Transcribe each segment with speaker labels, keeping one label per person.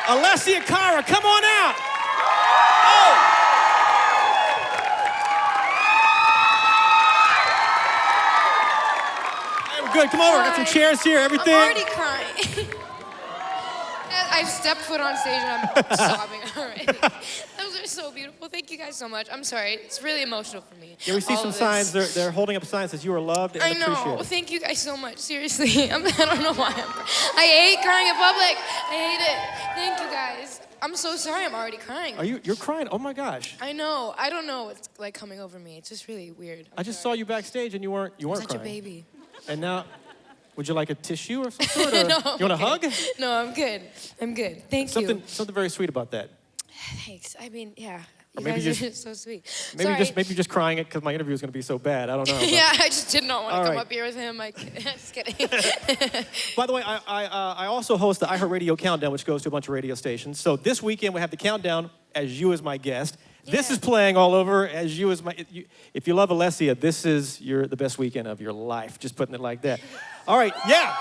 Speaker 1: Alessia Cara, come on out. Oh. I'm good. Come over. Got some chairs here. Everything.
Speaker 2: I'm already crying. I stepped foot on stage and I'm sobbing already. Those are so beautiful. Thank you guys so much. I'm sorry. It's really emotional for me.
Speaker 1: Yeah, we see some signs. They're holding up signs that you are loved and
Speaker 2: appreciated. I know. Thank you guys so much. Seriously. I don't know why I'm crying. I hate crying in public. I hate it. Thank you guys. I'm so sorry. I'm already crying.
Speaker 1: You're crying? Oh my gosh.
Speaker 2: I know. I don't know what's like coming over me. It's just really weird.
Speaker 1: I just saw you backstage and you weren't crying.
Speaker 2: Such a baby.
Speaker 1: And now, would you like a tissue or some sort? Or
Speaker 2: No,
Speaker 1: you want a hug?
Speaker 2: No, I'm good. I'm good. Thank you.
Speaker 1: Something very sweet about that.
Speaker 2: Thanks. I mean, yeah. You
Speaker 1: maybe
Speaker 2: guys are just so sweet.
Speaker 1: Maybe just crying it because my interview is going to be so bad. I don't know.
Speaker 2: Yeah, I just did not want to come up here with him. Just kidding.
Speaker 1: By the way, I also host the iHeartRadio Countdown, which goes to a bunch of radio stations. So this weekend we have the countdown as you as my guest. Yeah. This is playing all over as you as my. If you love Alessia, this is the best weekend of your life. Just putting it like that. All right, yeah.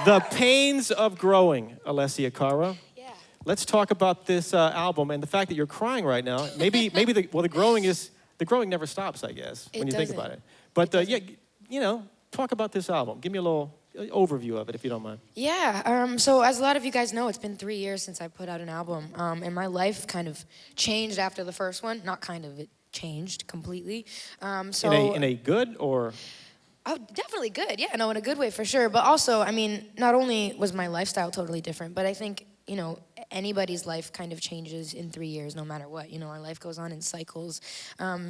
Speaker 1: The Pains of Growing, Alessia Cara. Yeah. Let's talk about this album and the fact that you're crying right now. Maybe the growing never stops, I guess, when you think about it. But talk about this album. Give me a little overview of it, if you don't mind.
Speaker 2: Yeah. So as a lot of you guys know, it's been 3 years since I put out an album, and my life kind of changed after the first one. Not kind of, it changed completely.
Speaker 1: In a good or?
Speaker 2: Oh, definitely good. Yeah, no, in a good way for sure. But also, I mean, not only was my lifestyle totally different, but I think, anybody's life kind of changes in 3 years, no matter what. Our life goes on in cycles.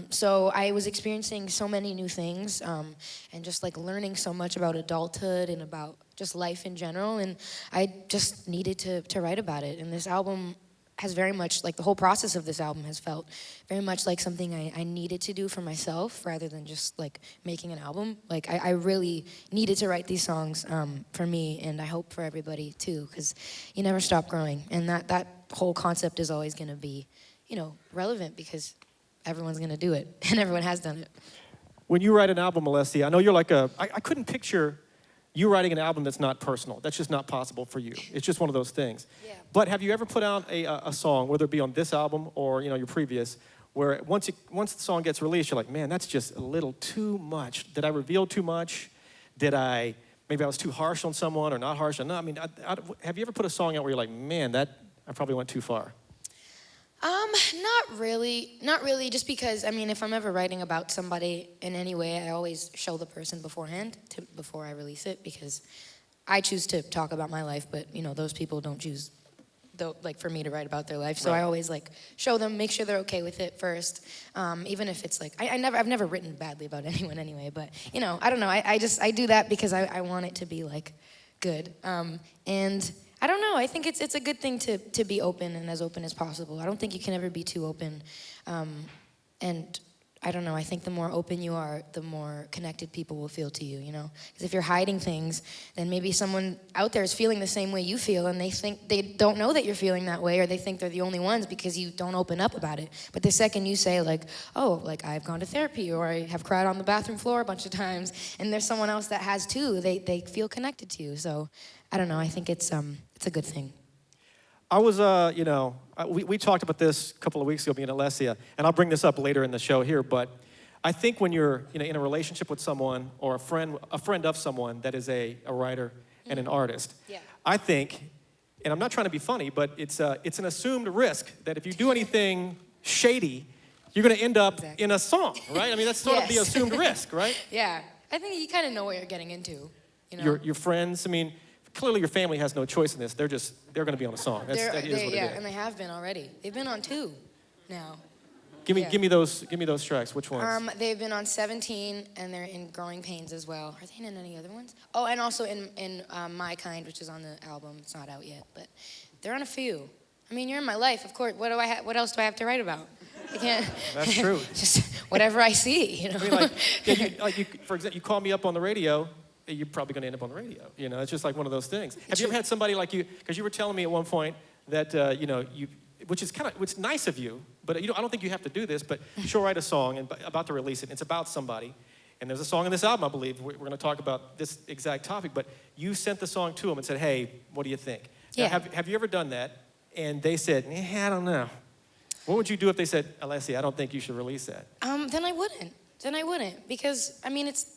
Speaker 2: So I was experiencing so many new things and just like learning so much about adulthood and about just life in general. And I just needed to write about it. And this album has very much, like the whole process of this album has felt very much like something I needed to do for myself rather than just like making an album. Like I really needed to write these songs for me, and I hope for everybody too, because you never stop growing. And that whole concept is always gonna be, relevant because everyone's gonna do it and everyone has done it.
Speaker 1: When you write an album, Alessia, I know you're like I couldn't picture you writing an album that's not personal. That's just not possible for you. It's just one of those things. Yeah. But have you ever put out a song, whether it be on this album or your previous, where once the song gets released, you're like, man, that's just a little too much. Did I reveal too much? Maybe I was too harsh on someone or not harsh enough? I mean, have you ever put a song out where you're like, man, I probably went too far?
Speaker 2: Not really, just because, if I'm ever writing about somebody in any way, I always show the person beforehand, before I release it, because I choose to talk about my life, but, those people don't choose, for me to write about their life, so right. I always, show them, make sure they're okay with it first, even if it's, I've never written badly about anyone anyway, but, I don't know, I do that because I want it to be, good, and I don't know. I think it's a good thing to be open and as open as possible. I don't think you can ever be too open. And I don't know. I think the more open you are, the more connected people will feel to you, Because if you're hiding things, then maybe someone out there is feeling the same way you feel, and they don't know that you're feeling that way, or they think they're the only ones because you don't open up about it. But the second you say, I've gone to therapy, or I have cried on the bathroom floor a bunch of times, and there's someone else that has too, they feel connected to you. So I don't know. I think it's a good thing.
Speaker 1: I was, we talked about this a couple of weeks ago, me and Alessia, and I'll bring this up later in the show here, but I think when you're in a relationship with someone or a friend of someone that is a writer and an artist, yeah. I think, and I'm not trying to be funny, but it's an assumed risk that if you do anything shady, you're going to end up in a song, right? That's sort of the assumed risk, right?
Speaker 2: Yeah. I think you kind of know what you're getting into,
Speaker 1: Your friends, clearly your family has no choice in this. They're going to be on a song. That is what it is.
Speaker 2: And they have been already. They've been on 2 now.
Speaker 1: Give me those tracks. Which ones?
Speaker 2: They've been on 17, and they're in Growing Pains as well. Are they in any other ones? Oh, and also in My Kind, which is on the album. It's not out yet, but they're on a few. You're in my life, of course. What else do I have to write about? I can't.
Speaker 1: That's true.
Speaker 2: Just whatever I see,
Speaker 1: For example, you call me up on the radio. You're probably going to end up on the radio. It's just like one of those things. Have you ever had somebody like you? Because you were telling me at one point that which is it's nice of you, but I don't think you have to do this. But you'll write a song and about to release it. It's about somebody, and there's a song in this album, I believe. We're going to talk about this exact topic. But you sent the song to them and said, "Hey, what do you think?"
Speaker 2: Yeah.
Speaker 1: Now, have you ever done that? And they said, I don't know. What would you do if they said, Alessia, I don't think you should release that?
Speaker 2: Then I wouldn't. Because, I mean, it's,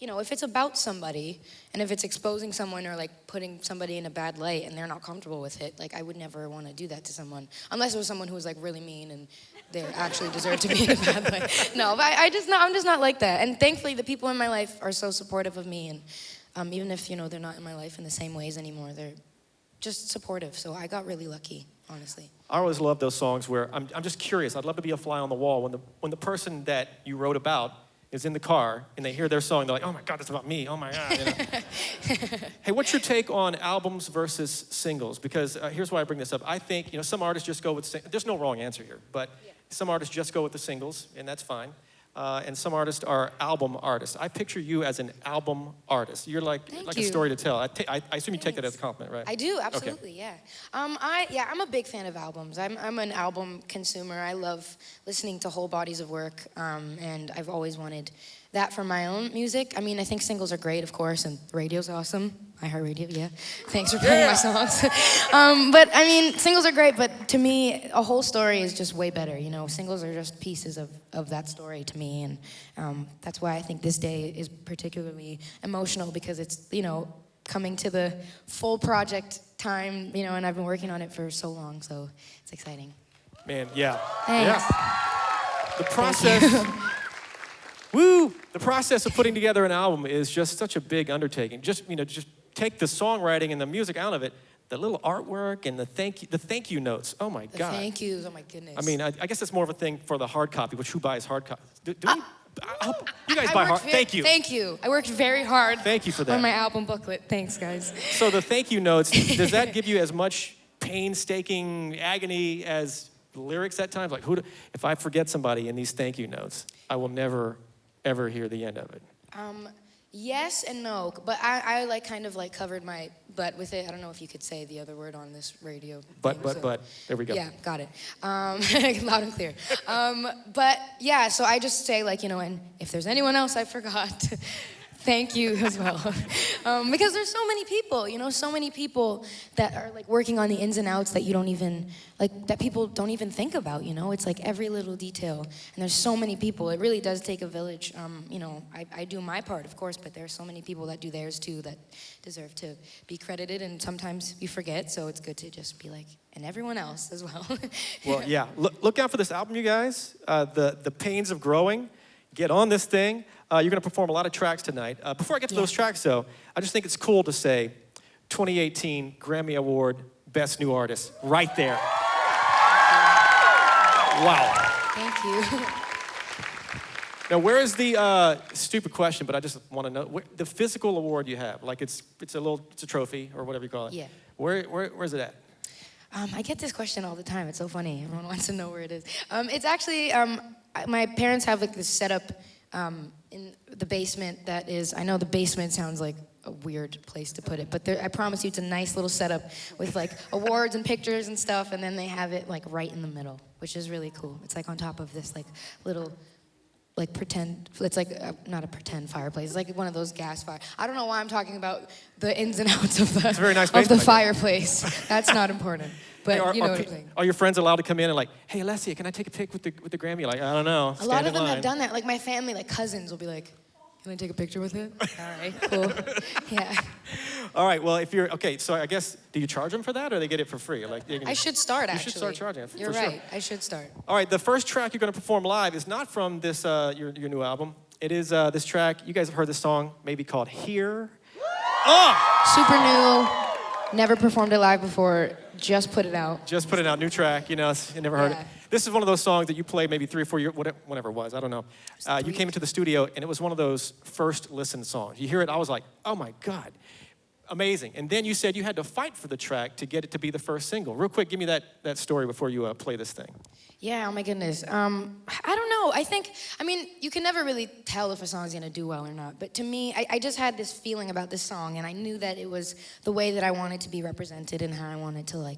Speaker 2: if it's about somebody and if it's exposing someone or like putting somebody in a bad light and they're not comfortable with it, like I would never want to do that to someone unless it was someone who was like really mean and they actually deserve to be in a bad light. No, but I'm just not like that. And thankfully, the people in my life are so supportive of me, and even if they're not in my life in the same ways anymore, they're just supportive. So I got really lucky, honestly.
Speaker 1: I always love those songs where I'm just curious. I'd love to be a fly on the wall when the person that you wrote about is in the car and they hear their song. They're like, oh my God, it's about me. Oh my God. Hey, what's your take on albums versus singles? Because here's why I bring this up. I think some artists just go with there's no wrong answer here, but some artists just go with the singles, and that's fine. And some artists are album artists. I picture you as an album artist. You're like a story to tell. I assume you take that as a compliment, right?
Speaker 2: I do, absolutely, yeah. I'm a big fan of albums. I'm an album consumer. I love listening to whole bodies of work, and I've always wanted that for my own music. I mean, I think singles are great, of course, and radio's awesome. iHeartRadio, yeah. Thanks for playing my songs. But I mean, singles are great, but to me, a whole story is just way better. Singles are just pieces of that story to me, and that's why I think this day is particularly emotional because it's coming to the full project time, and I've been working on it for so long, so it's exciting.
Speaker 1: Man, yeah.
Speaker 2: Thanks.
Speaker 1: Yeah. The process. Woo! The process of putting together an album is just such a big undertaking. Just take the songwriting and the music out of it, the little artwork and the thank you notes. Oh my God!
Speaker 2: The thank yous. Oh my goodness.
Speaker 1: I mean, I guess that's more of a thing for the hard copy. Which who buys hard copies? I hope you guys buy hard. Thank you.
Speaker 2: Thank you. I worked very hard.
Speaker 1: Thank you for that.
Speaker 2: On my album booklet. Thanks, guys.
Speaker 1: So the thank you notes, does that give you as much painstaking agony as lyrics at times? Like, if I forget somebody in these thank you notes, I will never ever hear the end of it?
Speaker 2: Yes and no, but I kind of covered my butt with it. I don't know if you could say the other word on this radio.
Speaker 1: But. There we go.
Speaker 2: Yeah, got it. Loud and clear. But yeah, so I just say and if there's anyone else I forgot, thank you as well. Because there's so many people, that are working on the ins and outs that you don't even, that people don't even think about, It's every little detail. And there's so many people. It really does take a village. I do my part, of course, but there's so many people that do theirs too that deserve to be credited. And sometimes you forget, so it's good to just be and everyone else as well.
Speaker 1: Well, yeah. Look out for this album, you guys. The Pains of Growing. Get on this thing. You're going to perform a lot of tracks tonight. Before I get to those tracks, though, I just think it's cool to say 2018 Grammy Award Best New Artist right there. Wow.
Speaker 2: Thank you.
Speaker 1: Now, where is the stupid question? But I just want to know the physical award you have. It's a trophy or whatever you call it.
Speaker 2: Yeah.
Speaker 1: Where's it at?
Speaker 2: I get this question all the time. It's so funny. Everyone wants to know where it is. It's actually my parents have this setup in the basement that is, I know the basement sounds like a weird place to put it, but I promise you it's a nice little setup with awards and pictures and stuff, and then they have it right in the middle, which is really cool. It's on top of this little pretend, it's not a pretend fireplace, it's one of those gas fire. I don't know why I'm talking about the ins and outs of
Speaker 1: It's a very nice
Speaker 2: the fireplace. That's not important. But
Speaker 1: hey,
Speaker 2: you know what I'm saying.
Speaker 1: Are your friends allowed to come in and hey, Alessia, can I take a pic with the Grammy? I don't know.
Speaker 2: A lot of them have done that. My family, cousins will be can I take a picture with it? All right, cool. Yeah.
Speaker 1: All right, well, if you're, okay, so I guess, do you charge them for that or they get it for free?
Speaker 2: I should start, actually.
Speaker 1: You should start charging it,
Speaker 2: You're
Speaker 1: for
Speaker 2: right,
Speaker 1: sure.
Speaker 2: I should start.
Speaker 1: All right, the first track you're going to perform live is not from this, your new album. It is this track, you guys have heard this song, maybe called Here. Oh!
Speaker 2: Super new, never performed it live before, just put it out.
Speaker 1: Just put it out, new track, you never heard it. This is one of those songs that you played maybe 3 or 4 years, whatever it was, I don't know. You came into the studio and it was one of those first listen songs. You hear it, I was like, oh my God, amazing. And then you said you had to fight for the track to get it to be the first single. Real quick, give me that story before you play this thing.
Speaker 2: Yeah, oh my goodness. I don't know. You can never really tell if a song's gonna do well or not. But to me, I just had this feeling about this song, and I knew that it was the way that I wanted to be represented and how I wanted to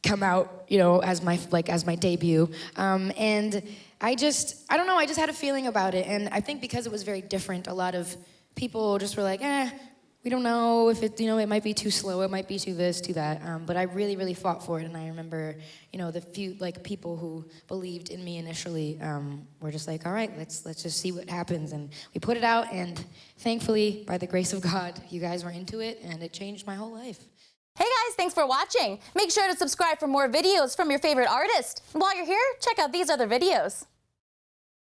Speaker 2: come out, as my debut. And I don't know. I just had a feeling about it, and I think because it was very different, a lot of people just were like, we don't know if it, it might be too slow, it might be too this, too that. But I really, really fought for it, and I remember, the few people who believed in me initially were just like, all right, let's just see what happens. And we put it out, and thankfully, by the grace of God, you guys were into it, and it changed my whole life.
Speaker 3: Hey guys, thanks for watching. Make sure to subscribe for more videos from your favorite artist. And while you're here, check out these other videos.